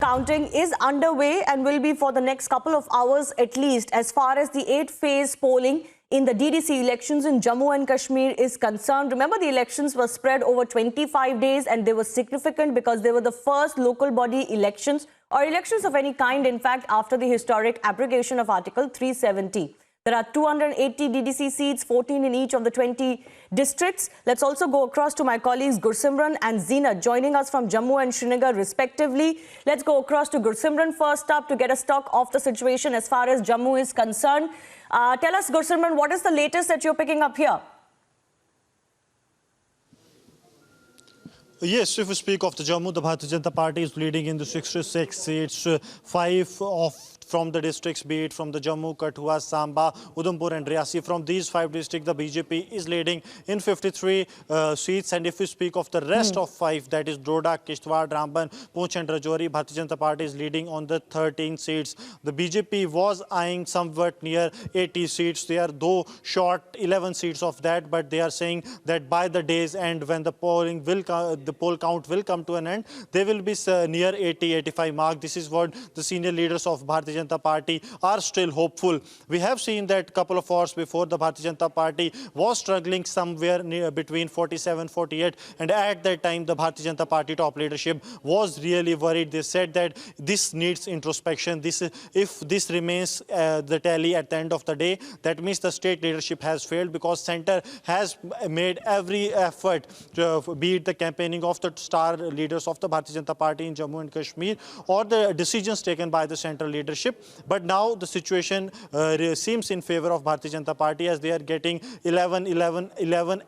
Counting is underway and will be for the next couple of hours at least as far as the 8-phase polling in the DDC elections in Jammu and Kashmir is concerned. Remember, the elections were spread over 25 days and they were significant because they were the first local body elections or elections of any kind, in fact, after the historic abrogation of Article 370. There are 280 DDC seats, 14 in each of the 20 districts. Let's also go across to my colleagues Gursimran and Zeenat joining us from Jammu and Srinagar respectively. Let's go across to Gursimran first up to get a stock of the situation as far as Jammu is concerned. Tell us, Gursimran, what is the latest that you're picking up here? Yes, if we speak of the Jammu, the Bharatiya Janata Party is leading in the 66 seats, 5 from the districts, be it from the Jammu, Kathua, Samba, Udhampur and Riyasi. From these 5 districts, the BJP is leading in 53 seats. And if we speak of the rest of 5, that is Doda, Kishtwar, Ramban, Poonch and Rajouri, Bharatiya Janata Party is leading on the 13 seats. The BJP was eyeing somewhat near 80 seats. They are though short 11 seats of that, but they are saying that by the day's end, when the polling will the poll count will come to an end, they will be near 80-85 mark. This is what the senior leaders of Bharatiya Janata Party are still hopeful. We have seen that couple of hours before, the Bharatiya Janata Party was struggling somewhere near between 47-48, and at that time the Bharatiya Janata Party top leadership was really worried. They said that this needs introspection. If this remains the tally at the end of the day, that means the state leadership has failed, because centre has made every effort to be it the campaigning of the star leaders of the Bharatiya Janata Party in Jammu and Kashmir or the decisions taken by the central leadership. But now the situation seems in favor of Bharatiya Janata Party, as they are getting 11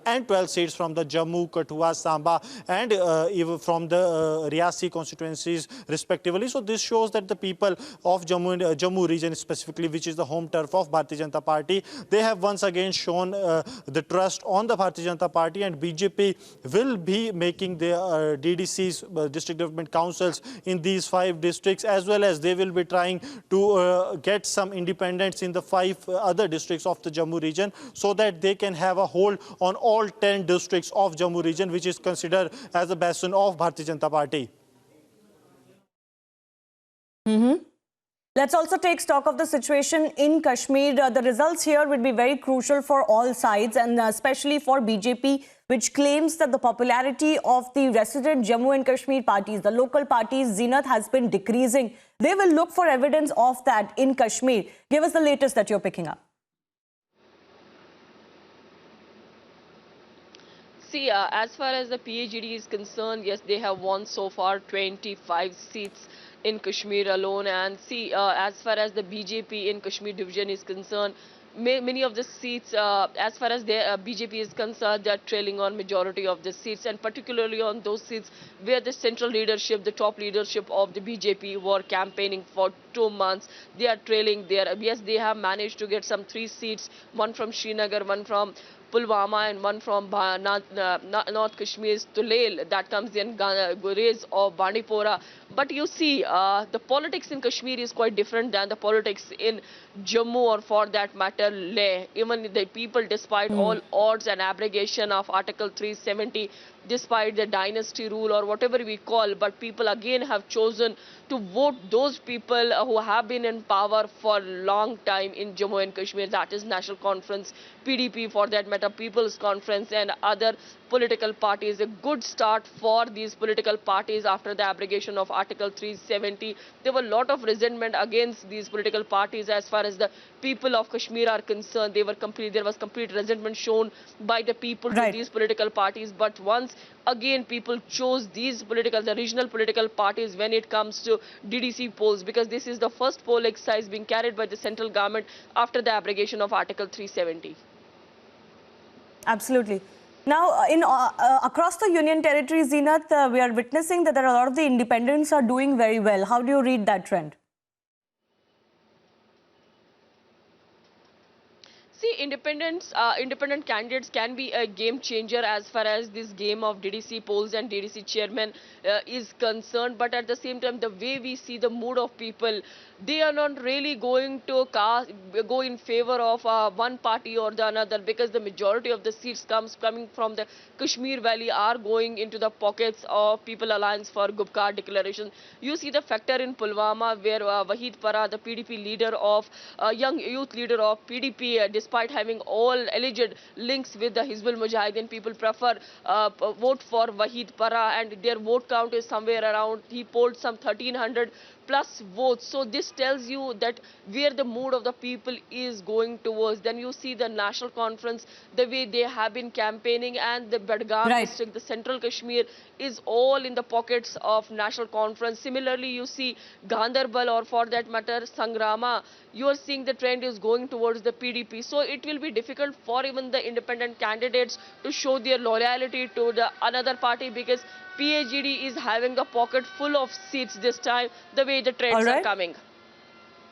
and 12 seats from the Jammu, Kathua, Samba and even from the Riyasi constituencies respectively. So this shows that the people of Jammu region specifically, which is the home turf of Bharatiya Janata Party, they have once again shown the trust on the Bharatiya Janata Party, and BJP will be making their DDCs, district development councils in these 5 districts, as well as they will be trying to get some independents in the 5 other districts of the Jammu region, so that they can have a hold on all 10 districts of Jammu region, which is considered as a bastion of Bharatiya Janata Party. Let's also take stock of the situation in Kashmir. The results here would be very crucial for all sides, and especially for BJP, which claims that the popularity of the resident Jammu and Kashmir parties, the local parties, Zeenat, has been decreasing. They will look for evidence of that in Kashmir. Give us the latest that you're picking up. See, as far as the PAGD is concerned, yes, they have won so far 25 seats in Kashmir alone. And see, as far as the BJP in Kashmir division is concerned, many of the seats, as far as the BJP is concerned, they are trailing on majority of the seats, and particularly on those seats where the central leadership, the top leadership of the BJP were campaigning for 2 months. They are trailing there. Yes, they have managed to get some 3 seats, one from Srinagar, one from Pulwama and one from North Kashmir's Tulel, that comes in Gurez or Bandipora. But you see, the politics in Kashmir is quite different than the politics in Jammu, or for that matter Leh. Even the people, despite all odds and abrogation of Article 370, despite the dynasty rule or whatever we call, but people again have chosen to vote those people who have been in power for a long time in Jammu and Kashmir, that is National Conference, PDP for that matter, People's Conference and other political parties. A good start for these political parties after the abrogation of Article 370. There were a lot of resentment against these political parties as far as the people of Kashmir are concerned. There was complete resentment shown by the people to these political parties. But once again people chose the regional political parties when it comes to DDC polls, because this is the first poll exercise being carried by the central government after the abrogation of Article 370. Absolutely. Now, across the Union Territory, Zeenat, we are witnessing that there are a lot of the independents are doing very well. How do you read that trend? See, independent candidates can be a game changer as far as this game of DDC polls and DDC chairman is concerned. But at the same time, the way we see the mood of people, they are not really going to go in favor of one party or the another, because the majority of the seats coming from the Kashmir Valley are going into the pockets of People Alliance for Gupkar declaration. You see the factor in Pulwama where Wahid Para, the PDP leader of young youth leader of PDP, despite having all alleged links with the Hizbul Mujahideen, people prefer vote for Wahid Para, and their vote count is somewhere around, he polled some 1300 plus votes. So this tells you that where the mood of the people is going towards. Then you see the national conference, the way they have been campaigning, and the Badgam Right. district, the central Kashmir is all in the pockets of national conference. Similarly, you see Gandarbal, or for that matter Sangrama, you are seeing the trend is going towards the PDP. So it will be difficult for even the independent candidates to show their loyalty to the another party, because PAGD is having a pocket full of seats this time, the way the All trends are right. coming.